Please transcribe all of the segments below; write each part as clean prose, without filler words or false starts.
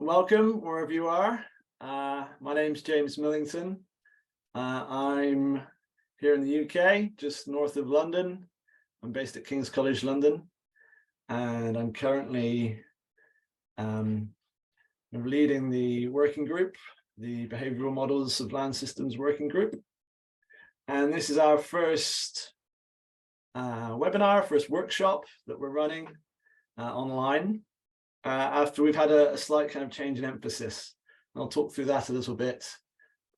welcome wherever you are. My name's James Millington. I'm here in the UK, just north of London. I'm based at King's College London, and I'm currently leading the working group, the Behavioural Models of Land Systems Working Group. And this is our first webinar, first workshop that we're running online. After we've had a slight kind of change in emphasis. I'll talk through that a little bit.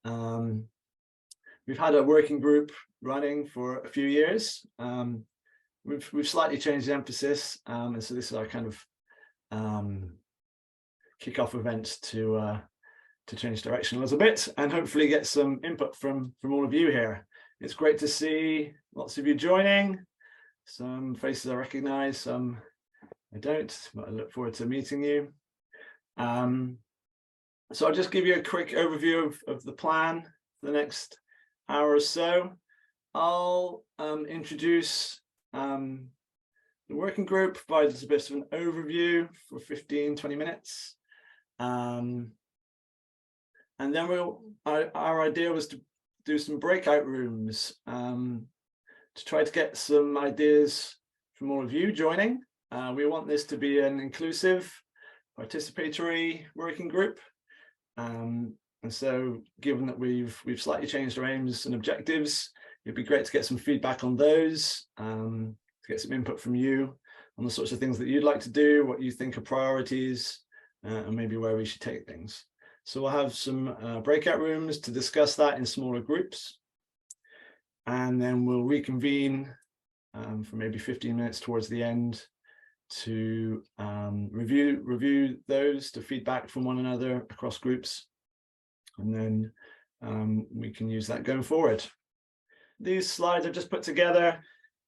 We've had a working group running for a few years. We've slightly changed the emphasis, and so this is our kind of kick-off event to change direction a little bit and hopefully get some input from all of you here. It's great to see lots of you joining. Some faces I recognize, some I don't, but I look forward to meeting you. So I'll just give you a quick overview of the plan for the next hour or so. I'll introduce the working group, provide us a bit of an overview for 15-20 minutes. And then our idea was to do some breakout rooms to try to get some ideas from all of you joining. We want this to be an inclusive, participatory working group. And so given that we've slightly changed our aims and objectives, it'd be great to get some feedback on those, to get some input from you on the sorts of things that you'd like to do, what you think are priorities, and maybe where we should take things. So we'll have some breakout rooms to discuss that in smaller groups. And then we'll reconvene for maybe 15 minutes towards the end to review those, to feedback from one another across groups, and then we can use that going forward. These slides I've just put together,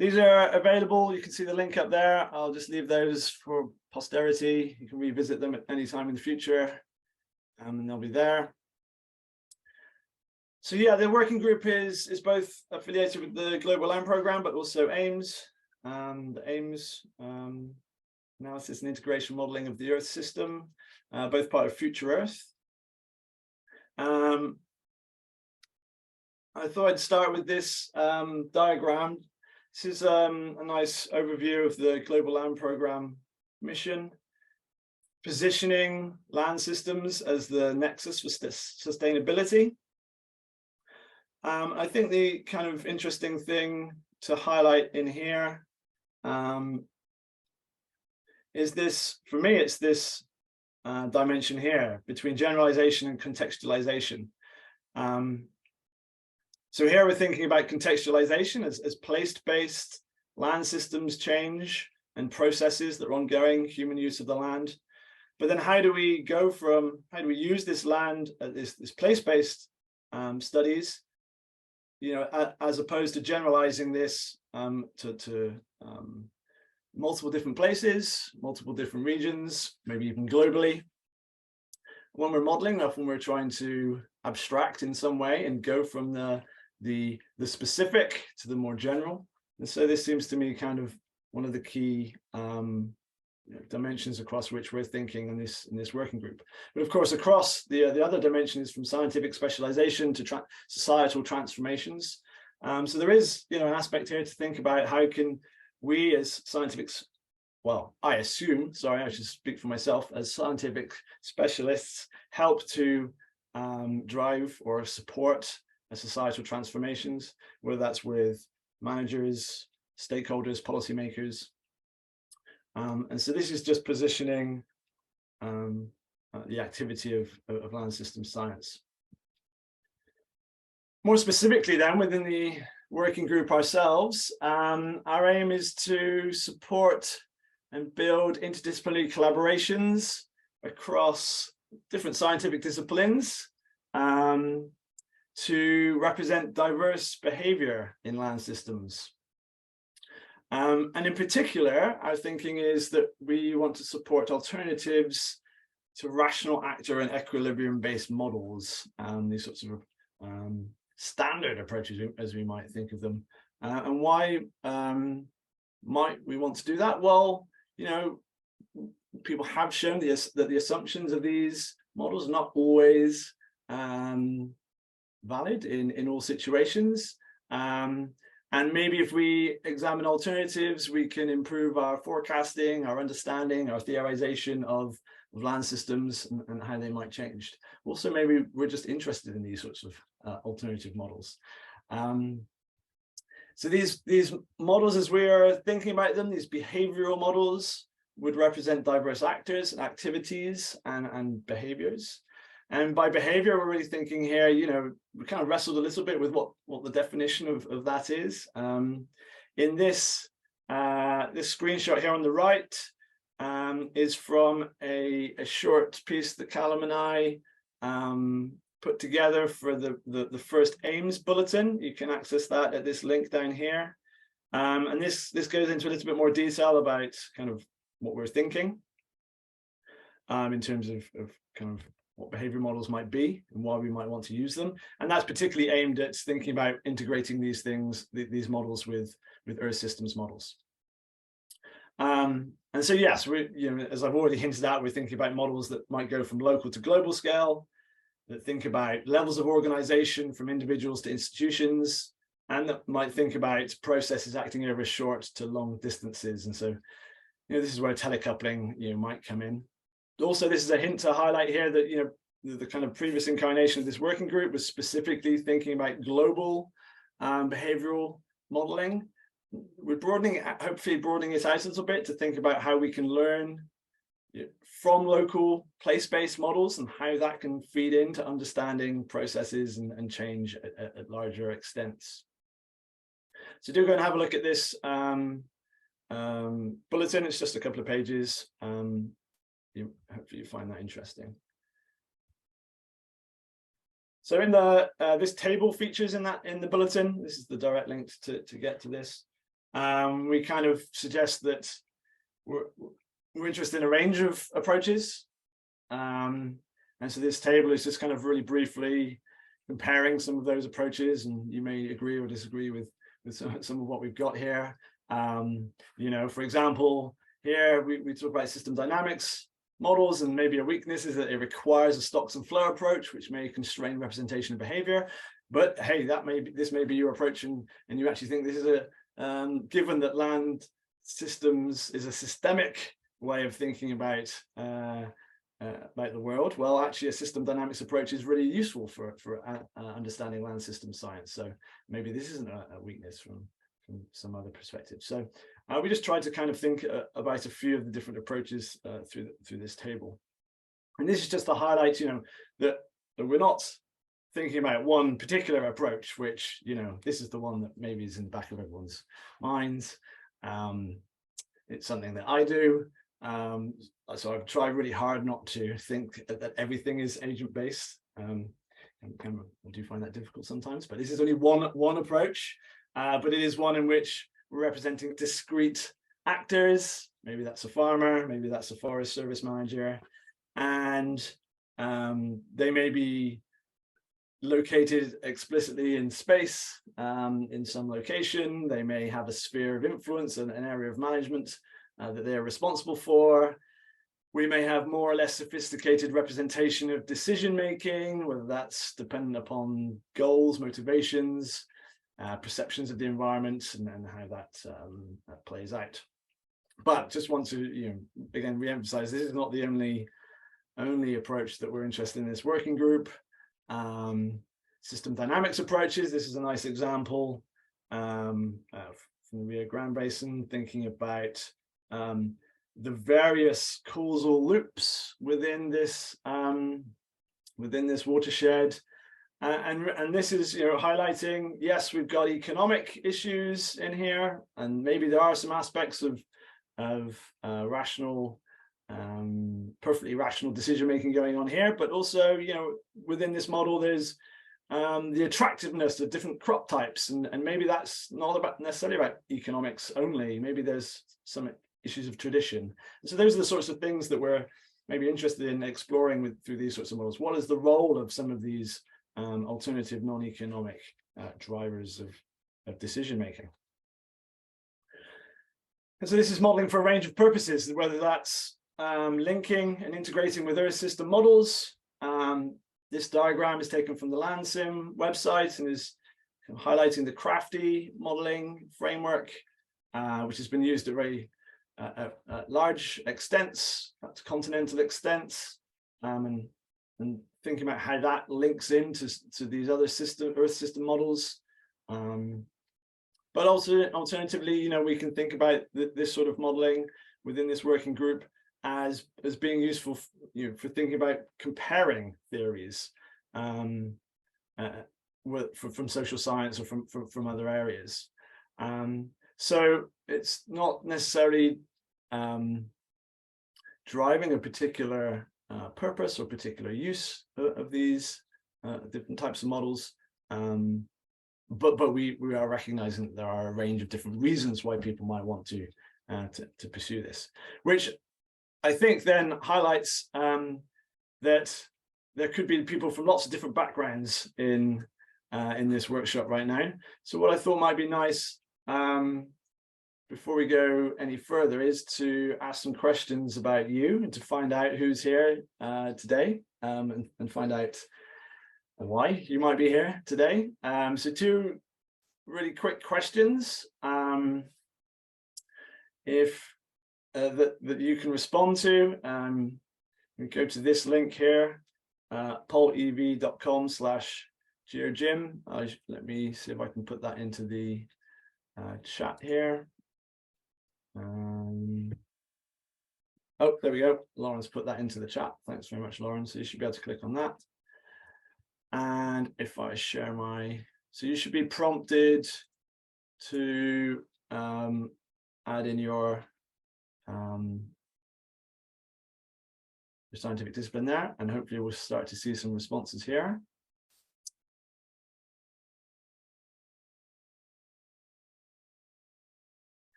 these are available. You can see the link up there. I'll just leave those for posterity. You can revisit them at any time in the future, and they'll be there. So yeah, the working group is both affiliated with the Global Land Programme, but also AIMS. The AIMS analysis and integration modeling of the Earth system, both part of Future Earth. I thought I'd start with this diagram. This is a nice overview of the Global Land Programme mission, positioning land systems as the nexus for sustainability. I think the kind of interesting thing to highlight in here is this, for me, it's this dimension here between generalization and contextualization. So here we're thinking about contextualization as place-based land systems change and processes that are ongoing, human use of the land. But then how do we use this land, this place-based studies, you know, as opposed to generalizing this to multiple different places, multiple different regions, maybe even globally. When we're modeling, often we're trying to abstract in some way and go from the specific to the more general. And so this seems to me kind of one of the key dimensions across which we're thinking in this working group. But of course, across the other dimensions, from scientific specialization to societal transformations. So there is, you know, an aspect here to think about how can we as scientific, well, I assume, sorry, I should speak for myself, as scientific specialists, help to drive or support societal transformations, whether that's with managers, stakeholders, policymakers. And so this is just positioning the activity of land system science. More specifically then, within the working group ourselves, our aim is to support and build interdisciplinary collaborations across different scientific disciplines to represent diverse behavior in land systems. And in particular, our thinking is that we want to support alternatives to rational actor and equilibrium-based models, these sorts of standard approaches, as we might think of them. And why might we want to do that? Well, you know, people have shown that the assumptions of these models are not always valid in all situations. And maybe if we examine alternatives, we can improve our forecasting, our understanding, our theorization of land systems and how they might change. Also, maybe we're just interested in these sorts of alternative models. So these models, as we are thinking about them, these behavioral models would represent diverse actors, activities, and behaviors. And by behavior, we're really thinking here, you know, we kind of wrestled a little bit with what the definition of that is. In this screenshot here on the right is from a short piece that Callum and I put together for the first AIMS bulletin. You can access that at this link down here. And this goes into a little bit more detail about kind of what we're thinking in terms of kind of what behavior models might be and why we might want to use them. And that's particularly aimed at thinking about integrating these things, these models with Earth systems models. And so, yes, you know, as I've already hinted at, we're thinking about models that might go from local to global scale, that think about levels of organization from individuals to institutions, and that might think about processes acting over short to long distances. And so, you know, this is where telecoupling, you know, might come in. Also, this is a hint to highlight here that, you know, the kind of previous incarnation of this working group was specifically thinking about global behavioral modeling. We're hopefully broadening it out a little bit to think about how we can learn from local place-based models and how that can feed into understanding processes and change at larger extents. So do go and have a look at this bulletin. It's just a couple of pages. Hopefully you find that interesting. So in this table features in the bulletin, this is the direct link to get to this. We kind of suggest that we're interested in a range of approaches. And so this table is just kind of really briefly comparing some of those approaches, and you may agree or disagree with some of what we've got here. You know, for example, here we talk about system dynamics models, and maybe a weakness is that it requires a stocks and flow approach, which may constrain representation of behavior. But hey, this may be your approach, and you actually think this is given that land systems is a systemic way of thinking about the world. Well, actually, a system dynamics approach is really useful for understanding land system science. So maybe this isn't a weakness from some other perspective. So we just tried to kind of think about a few of the different approaches through this table. And this is just to highlight, you know, that we're not thinking about one particular approach, which, you know, this is the one that maybe is in the back of everyone's minds. It's something that I do. So I've tried really hard not to think that everything is agent-based. I do find that difficult sometimes, but this is only one approach. But it is one in which we're representing discrete actors. Maybe that's a farmer, maybe that's a forest service manager, and they may be located explicitly in space in some location. They may have a sphere of influence and an area of management that they're responsible for. We may have more or less sophisticated representation of decision making, whether that's dependent upon goals, motivations, perceptions of the environment, and how that plays out. But just want to, you know, again re-emphasize, this is not the only approach that we're interested in this working group. System dynamics approaches, this is a nice example from the Rio Grande Basin, thinking about the various causal loops within this watershed. And this is, you know, highlighting, yes, we've got economic issues in here, and maybe there are some aspects of rational, perfectly rational decision making going on here, but also, you know, within this model, there's the attractiveness of different crop types, and maybe that's not necessarily about economics only. Maybe there's some issues of tradition. And so those are the sorts of things that we're maybe interested in exploring through these sorts of models. What is the role of some of these alternative non-economic drivers of decision making? And so this is modeling for a range of purposes, whether that's linking and integrating with Earth system models. This diagram is taken from the LandSim website and is highlighting the Crafty modeling framework, which has been used at very large extents, at continental extents, and thinking about how that links into these other Earth system models. But also, alternatively, you know, we can think about this sort of modeling within this working group as being useful, you know, for thinking about comparing theories from social science or from other areas. So it's not necessarily driving a particular purpose or particular use of these different types of models, but we are recognizing that there are a range of different reasons why people might want to pursue this, which I think then highlights that there could be people from lots of different backgrounds in this workshop right now. So what I thought might be nice before we go any further is to ask some questions about you and to find out who's here today, and find out why you might be here today. So two really quick questions that you can respond to. We go to this link here, paulev.com/GeoGym. Let me see if I can put that into the chat here. Oh, there we go. Lauren's put that into the chat. Thanks very much, Lauren. So you should be able to click on that. And if I share so you should be prompted to add in your scientific discipline there, and hopefully we'll start to see some responses here.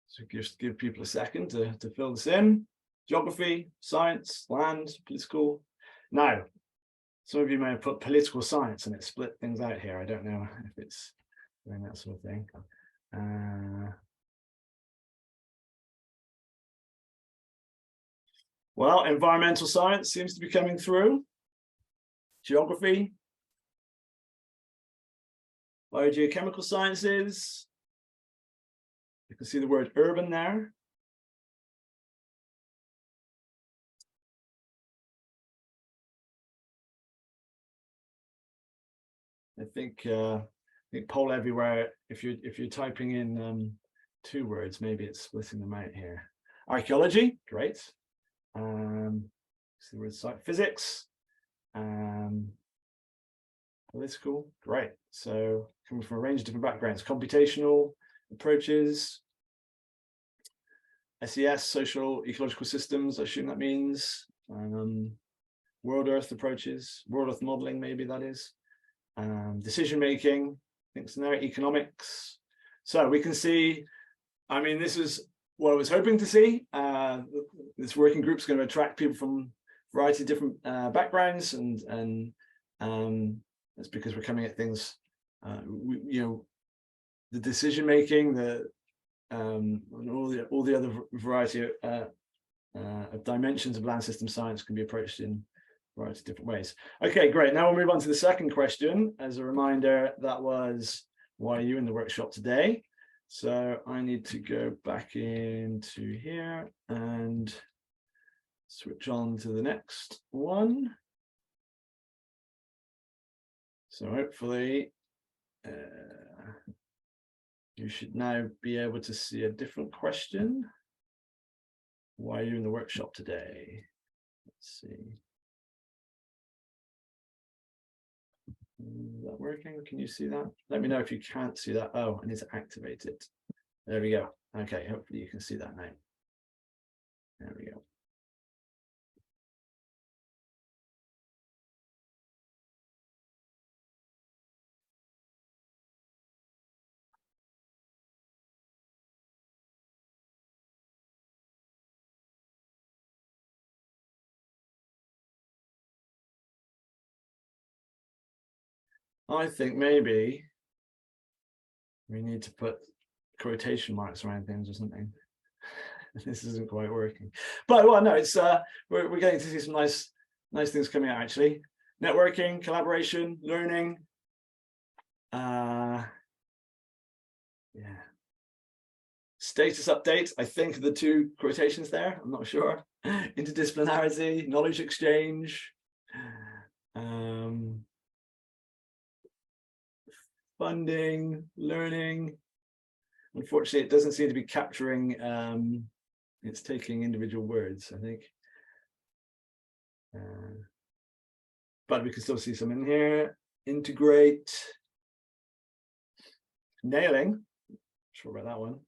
So just give people a second to fill this in. Geography, science, land, political. Now, some of you may have put political science and it split things out here. I don't know if it's doing that sort of thing. Well, environmental science seems to be coming through. Geography. Biogeochemical sciences. You can see the word urban there. I think poll everywhere. If you're typing in 2 words, maybe it's splitting them out here. Archaeology, great. See the word physics. Political, great. So coming from a range of different backgrounds, computational approaches, SES, social ecological systems, I assume that means, world earth approaches, world earth modeling, maybe that is, decision making, things in there, economics. So we can see, I mean, this is what I was hoping to see. This working group is going to attract people from a variety of different backgrounds, and that's because we're coming at things, you know, the decision making, and all the other variety of dimensions of land system science can be approached in a variety of different ways. Okay, great. Now we'll move on to the second question. As a reminder, that was, why are you in the workshop today? So I need to go back into here and switch on to the next one. So hopefully you should now be able to see a different question. Why are you in the workshop today? Let's see. Is that working? Can you see that? Let me know if you can't see that. Oh, I need to activate it. There we go. Okay, hopefully you can see that now. There we go. I think maybe we need to put quotation marks around things or something. this isn't quite working. But well, no, it's we're getting to see some nice things coming out actually. Networking, collaboration, learning. Yeah. Status update, I think the two quotations there, I'm not sure. Interdisciplinarity, knowledge exchange, funding, learning. Unfortunately, it doesn't seem to be capturing, it's taking individual words, I think. But we can still see some in here. Integrate, nailing, not sure about that one.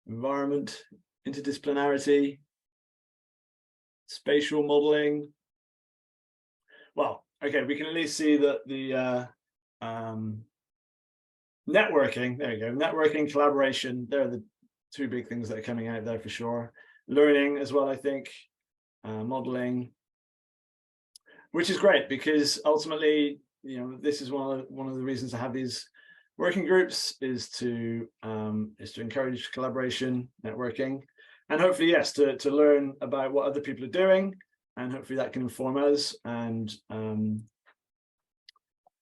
Environment, interdisciplinarity, spatial modeling. Well, okay, we can at least see that the networking, there you go, networking, collaboration, they're the two big things that are coming out there for sure. Learning as well, I think, modeling, which is great because ultimately, you know, this is one of the reasons I have these working groups is to encourage collaboration, networking, and hopefully, yes, to learn about what other people are doing, and hopefully that can inform us and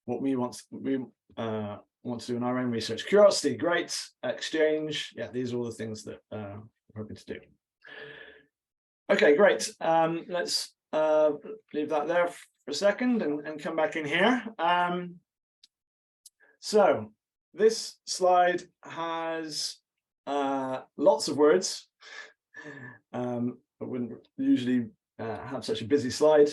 what we want to do in our own research. Curiosity, great. Exchange, yeah, these are all the things that we're hoping to do. Okay, great. Let's leave that there for a second and come back in here. So this slide has lots of words. I wouldn't usually have such a busy slide,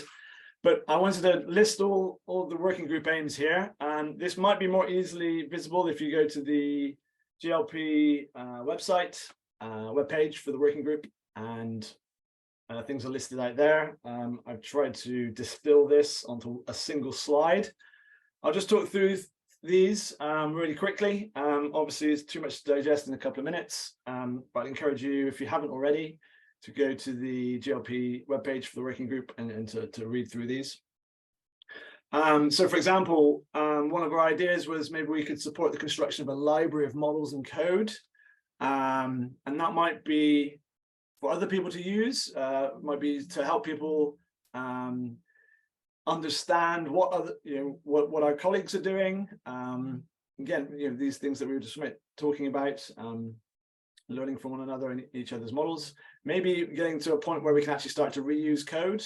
but I wanted to list all the working group aims here. And this might be more easily visible if you go to the GLP website, webpage for the working group, and things are listed out there. I've tried to distill this onto a single slide. I'll just talk through these really quickly. Obviously, it's too much to digest in a couple of minutes, but I encourage you, if you haven't already, to go to the GLP webpage for the working group and to read through these. So, for example, one of our ideas was maybe we could support the construction of a library of models and code, and that might be for other people to use, might be to help people understand what other, what our colleagues are doing. Again, these things that we were just talking about, learning from one another and each other's models. Maybe getting to a point where we can actually start to reuse code,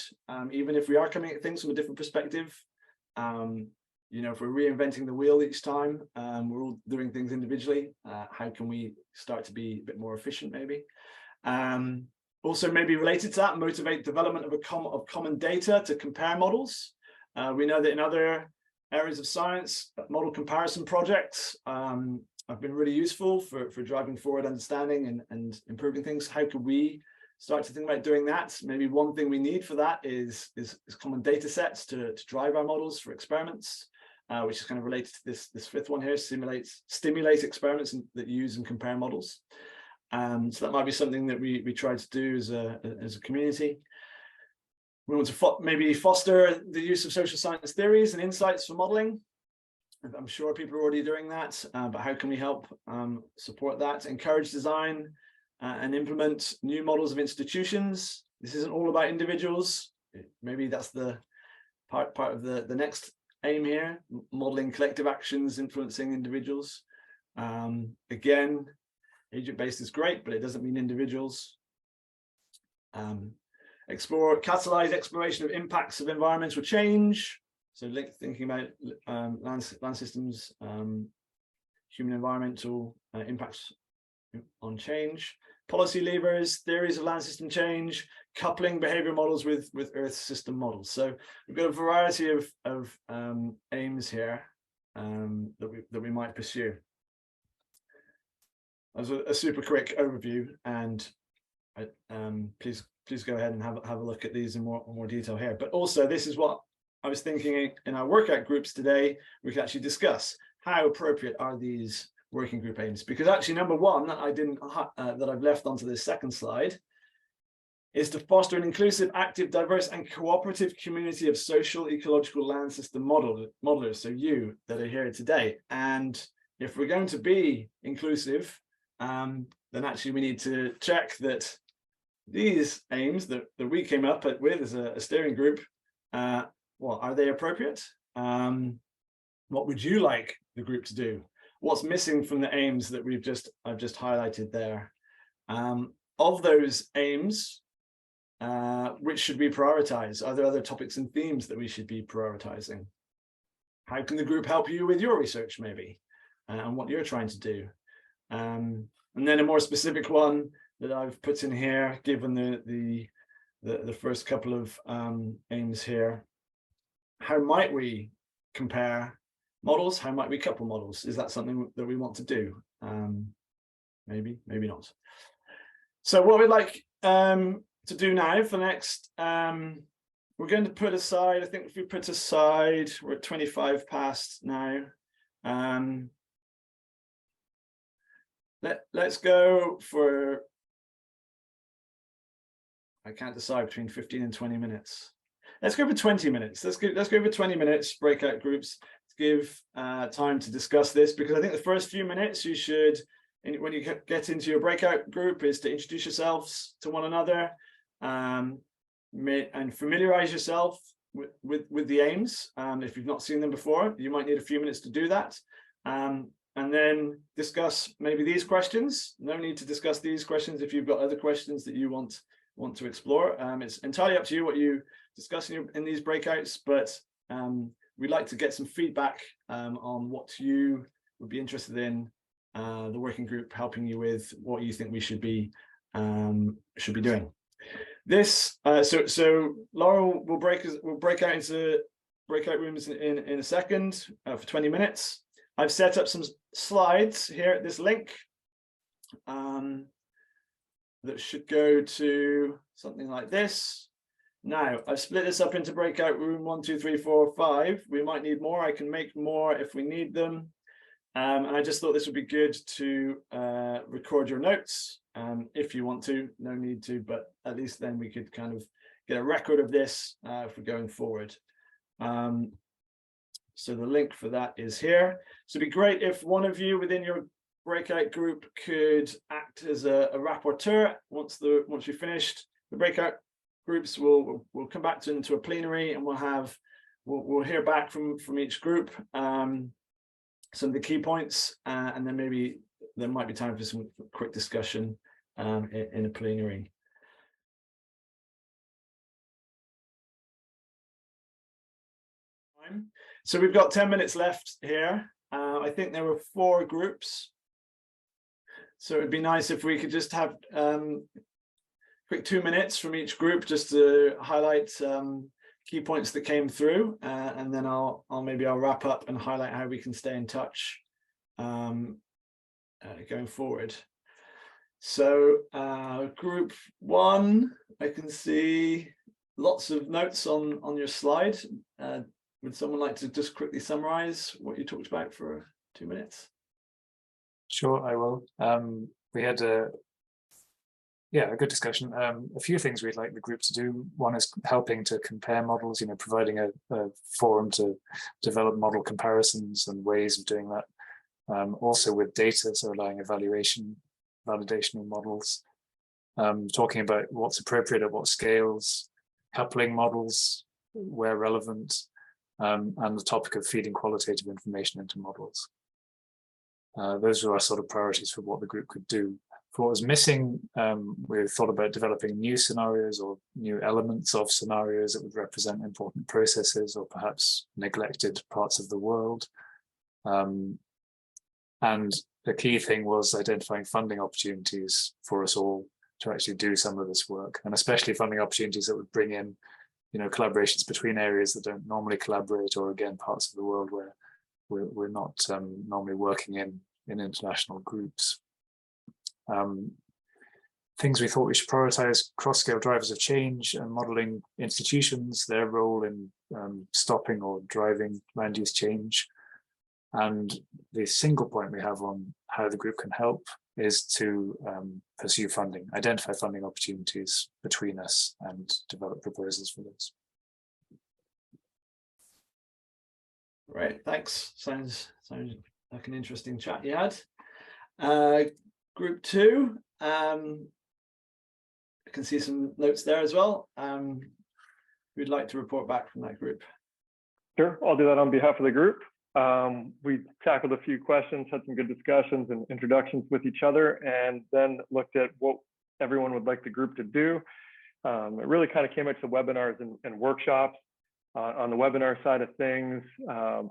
even if we are coming at things from a different perspective. If we're reinventing the wheel each time, we're all doing things individually. How can we start to be a bit more efficient, maybe? Also, maybe related to that, motivate development of common data to compare models. We know that in other areas of science, model comparison projects have been really useful for driving forward understanding and improving things. How could we start to think about doing that? Maybe one thing we need for that is common data sets to drive our models for experiments, which is kind of related to this fifth one here, stimulate experiments that use and compare models. So that might be something that we try to do as a community. We want to maybe foster the use of social science theories and insights for modeling. I'm sure people are already doing that, but how can we help support that? Encourage design and implement new models of institutions. This isn't all about individuals. Maybe that's the part of the next aim here, modeling collective actions influencing individuals. Again, agent-based is great, but it doesn't mean individuals. Catalyze exploration of impacts of environmental change. So thinking about land systems, human environmental impacts on change. Policy levers, theories of land system change, coupling behavioral models with Earth system models. So we've got a variety of aims here that we might pursue. That was a super quick overview, and please go ahead and have a look at these in more detail here. But also, this is what I was thinking in our workout groups today. We could actually discuss how appropriate are these working group aims, because actually number one that I've left onto this second slide is to foster an inclusive, active, diverse, and cooperative community of social ecological land system modelers. So you that are here today, and if we're going to be inclusive, then actually we need to check that these aims that we came up with as a steering group, well, are they appropriate? What would you like the group to do? What's missing from the aims that I've just highlighted there? Of those aims, which should we prioritize? Are there other topics and themes that we should be prioritizing? How can the group help you with your research, maybe, and what you're trying to do? And then a more specific one that I've put in here, given the first couple of aims here. How might we compare models? How might we couple models? Is that something that we want to do? Maybe, maybe not. So what we'd like to do now for the next, we're going to put aside, I think if we put aside, we're at 25 past now. Let's go for, I can't decide between 15 and 20 minutes. Let's go for 20 minutes. Let's go for 20 minutes, breakout groups, to give time to discuss this, because I think the first few minutes you should, when you get into your breakout group, is to introduce yourselves to one another and familiarize yourself with the aims. If you've not seen them before, you might need a few minutes to do that. And then discuss maybe these questions. No need to discuss these questions if you've got other questions that you want to explore. It's entirely up to you what you discuss in these breakouts, but we'd like to get some feedback on what you would be interested in, the working group helping you with, what you think we should be doing. This so Laurel will break out into breakout rooms in a second for 20 minutes. I've set up some slides here at this link that should go to something like this. Now, I've split this up into breakout room 1, 2, 3, 4, 5. We might need more. I can make more if we need them. And I just thought this would be good to record your notes if you want to. No need to, but at least then we could kind of get a record of this if we're going forward. So the link for that is here. So it'd be great if one of you within your breakout group could act as a rapporteur. Once you've finished the breakout groups, we'll come back into a plenary, and we'll hear back from each group some of the key points, and then maybe there might be time for some quick discussion in a plenary. So we've got 10 minutes left here. I think there were 4 groups. So it'd be nice if we could just have quick 2 minutes from each group just to highlight key points that came through, and then I'll wrap up and highlight how we can stay in touch going forward. So group 1, I can see lots of notes on your slide. Would someone like to just quickly summarize what you talked about for 2 minutes? Sure, I will. We had a good discussion. A few things we'd like the group to do. One is helping to compare models, providing a forum to develop model comparisons and ways of doing that. Also with data, so allowing evaluation, validation of models. Talking about what's appropriate at what scales, coupling models where relevant, and the topic of feeding qualitative information into models. Those are our sort of priorities for what the group could do. For what was missing, we thought about developing new scenarios or new elements of scenarios that would represent important processes or perhaps neglected parts of the world. And the key thing was identifying funding opportunities for us all to actually do some of this work, and especially funding opportunities that would bring in collaborations between areas that don't normally collaborate, or again, parts of the world where we're not normally working in international groups. Things we thought we should prioritize: cross-scale drivers of change and modeling institutions, their role in stopping or driving land use change. And the single point we have on how the group can help is to pursue funding, identify funding opportunities between us and develop proposals for those. Right, thanks. Sounds like an interesting chat you had. Group 2, I can see some notes there as well. Who'd like to report back from that group? Sure, I'll do that on behalf of the group. We tackled a few questions, had some good discussions and introductions with each other, and then looked at what everyone would like the group to do. It really kind of came out to webinars and workshops. On the webinar side of things,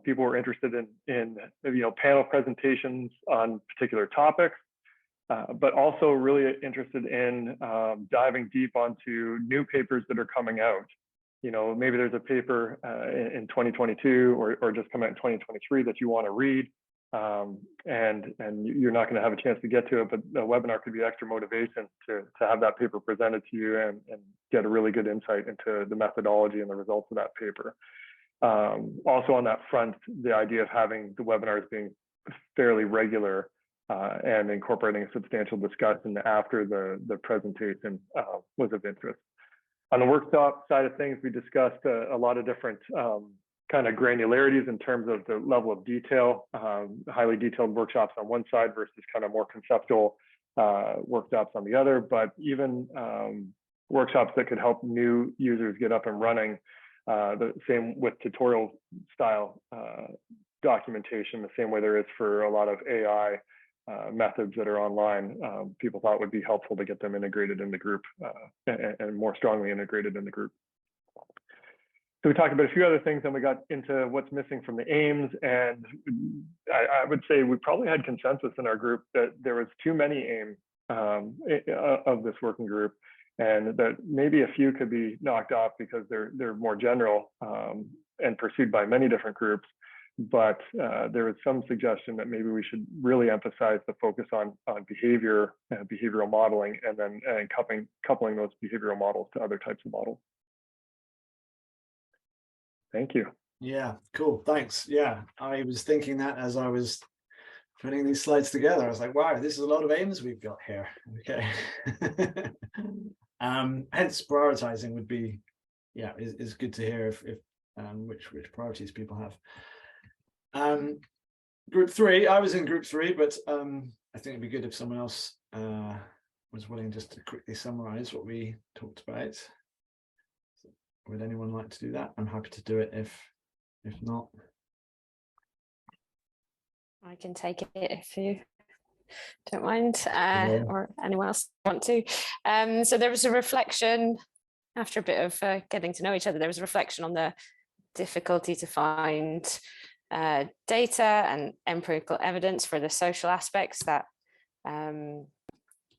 people were interested in panel presentations on particular topics, but also really interested in diving deep onto new papers that are coming out. Maybe there's a paper in 2022 or just come out in 2023 that you want to read, and you're not going to have a chance to get to it, but the webinar could be extra motivation to have that paper presented to you and get a really good insight into the methodology and the results of that paper. Also on that front, the idea of having the webinars being fairly regular and incorporating a substantial discussion after the presentation was of interest. On the workshop side of things, we discussed a lot of different kind of granularities in terms of the level of detail, highly detailed workshops on one side versus kind of more conceptual workshops on the other, but even workshops that could help new users get up and running. The same with tutorial style documentation, the same way there is for a lot of AI methods that are online. People thought would be helpful to get them integrated in the group and more strongly integrated in the group. So we talked about a few other things, and we got into what's missing from the aims. And I would say we probably had consensus in our group that there was too many aims of this working group, and that maybe a few could be knocked off because they're more general and pursued by many different groups. But there was some suggestion that maybe we should really emphasize the focus on behavior, behavioral modeling, and then coupling those behavioral models to other types of models. Thank you. Yeah, cool. Thanks. Yeah, I was thinking that as I was putting these slides together. I was like, wow, this is a lot of aims we've got here. Okay. Hence prioritizing would be, yeah, is good to hear if which priorities people have. Group 3, I was in group 3, but I think it'd be good if someone else was willing just to quickly summarize what we talked about. Would anyone like to do that? I'm happy to do it if not. I can take it if you don't mind, or anyone else want to. So there was a reflection after a bit of getting to know each other. There was a reflection on the difficulty to find data and empirical evidence for the social aspects that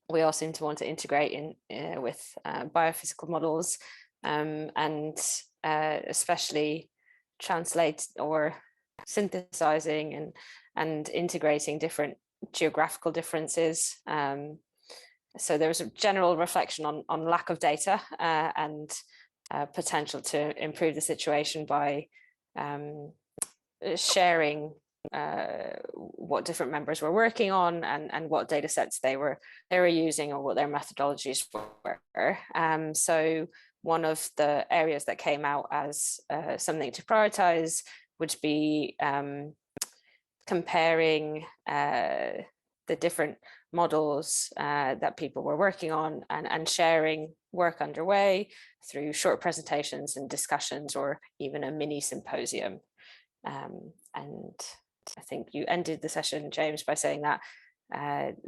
we all seem to want to integrate in with biophysical models, and especially translate or synthesizing and integrating different geographical differences. So there was a general reflection on lack of data and potential to improve the situation by sharing what different members were working on and what data sets they were using or what their methodologies were. So one of the areas that came out as something to prioritize would be comparing the different models that people were working on and sharing work underway through short presentations and discussions or even a mini symposium. And I think you ended the session, James, by saying that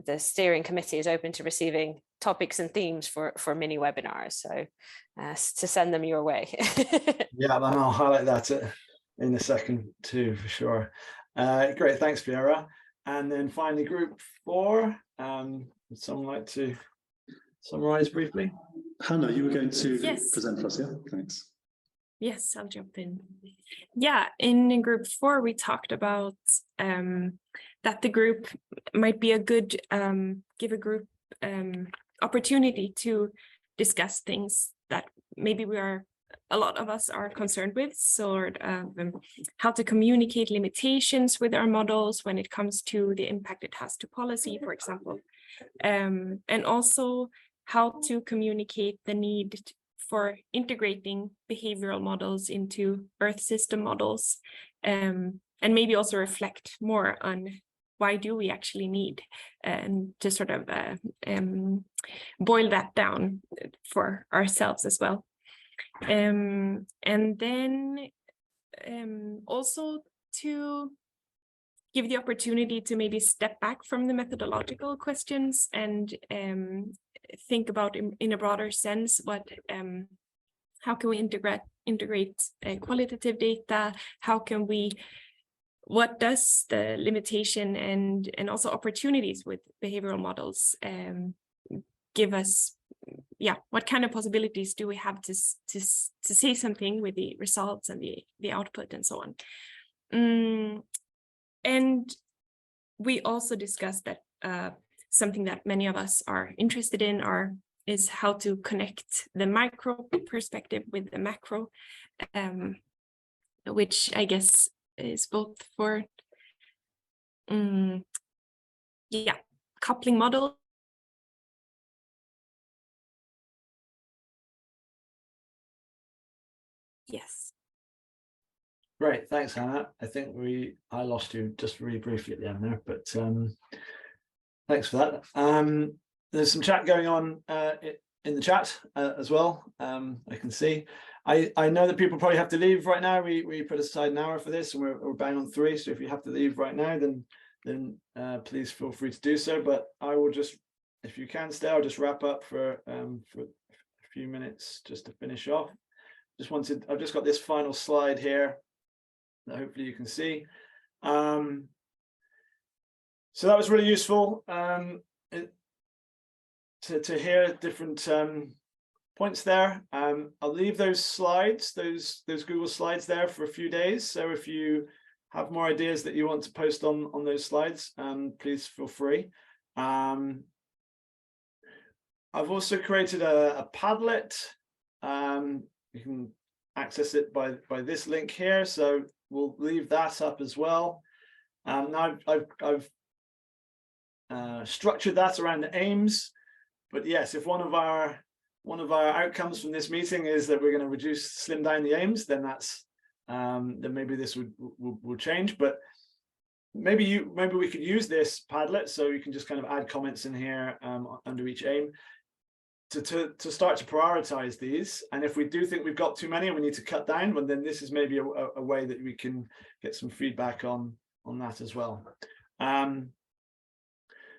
the steering committee is open to receiving topics and themes for mini webinars, so to send them your way. Yeah, and I'll highlight that in a second too, for sure. Great, thanks, Fiora. And then finally, group 4. Would someone like to summarize briefly? Hannah, you were going to Yes. present for us, yeah? Thanks. Yes, I'll jump in. Yeah, in group 4, we talked about that the group might be a good, give a group opportunity to discuss things that maybe a lot of us are concerned with, sort of how to communicate limitations with our models when it comes to the impact it has to policy, for example, and also how to communicate the need for integrating behavioral models into Earth system models, and maybe also reflect more on why do we actually need, and to sort of boil that down for ourselves as well. And then also to give the opportunity to maybe step back from the methodological questions and think about in a broader sense what how can we integrate qualitative data? How can we, what does the limitation and also opportunities with behavioral models give us? Yeah, what kind of possibilities do we have to say something with the results and the output and so on? And we also discussed that something that many of us are interested in is how to connect the micro perspective with the macro, which I guess is both for coupling model. Yes. Great, thanks, Hannah. I think I lost you just really briefly at the end there, but thanks for that. There's some chat going on in the chat as well. I can see. I know that people probably have to leave right now. We put aside an hour for this, and we're bang on 3. So if you have to leave right now, then please feel free to do so. But I will just, if you can stay, I'll just wrap up for a few minutes just to finish off. I've just got this final slide here that hopefully you can see. So that was really useful to hear different points there. I'll leave those slides, those Google slides there for a few days. So if you have more ideas that you want to post on those slides, please feel free. I've also created a Padlet. You can access it by this link here. So we'll leave that up as well. Now I've structured that around the aims, but yes, if one of our outcomes from this meeting is that we're going to slim down the aims, then that's then maybe this will change. But maybe we could use this Padlet, so you can just kind of add comments in here under each aim to start to prioritize these. And if we do think we've got too many and we need to cut down, well, then this is maybe a way that we can get some feedback on that as well.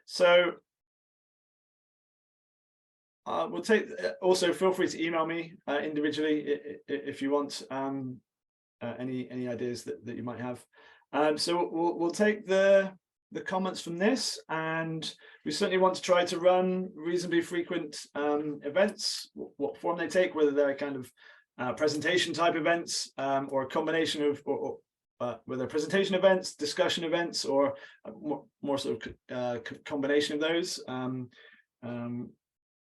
So we'll take, also feel free to email me individually if you want any ideas that you might have. So we'll take the comments from this, and we certainly want to try to run reasonably frequent events, what form they take, whether they're kind of presentation type events or a combination of whether presentation events, discussion events, or more sort of combination of those.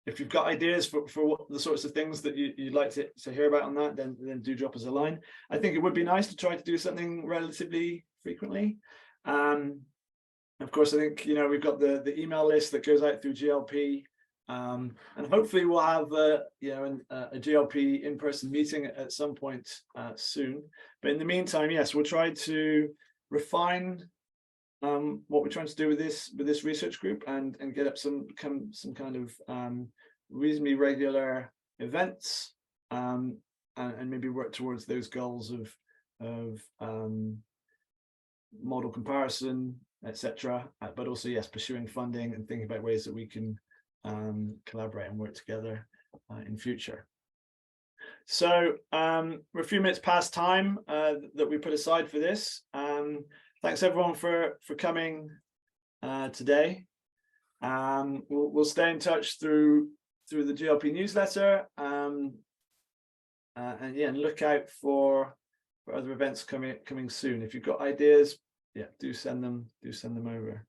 If you've got ideas for what the sorts of things that you'd like to hear about on that, then do drop us a line. I think it would be nice to try to do something relatively frequently. Of course, I think, we've got the email list that goes out through GLP, and hopefully we'll have a GLP in-person meeting at some point soon. But in the meantime, yes, we'll try to refine what we're trying to do with this research group and get up some kind of reasonably regular events, and maybe work towards those goals of model comparison, etc. But also, yes, pursuing funding and thinking about ways that we can collaborate and work together in future. So we're a few minutes past time that we put aside for this. Thanks everyone for coming today. We'll stay in touch through the GLP newsletter, and yeah, and look out for other events coming soon. If you've got ideas, yeah, do send them over.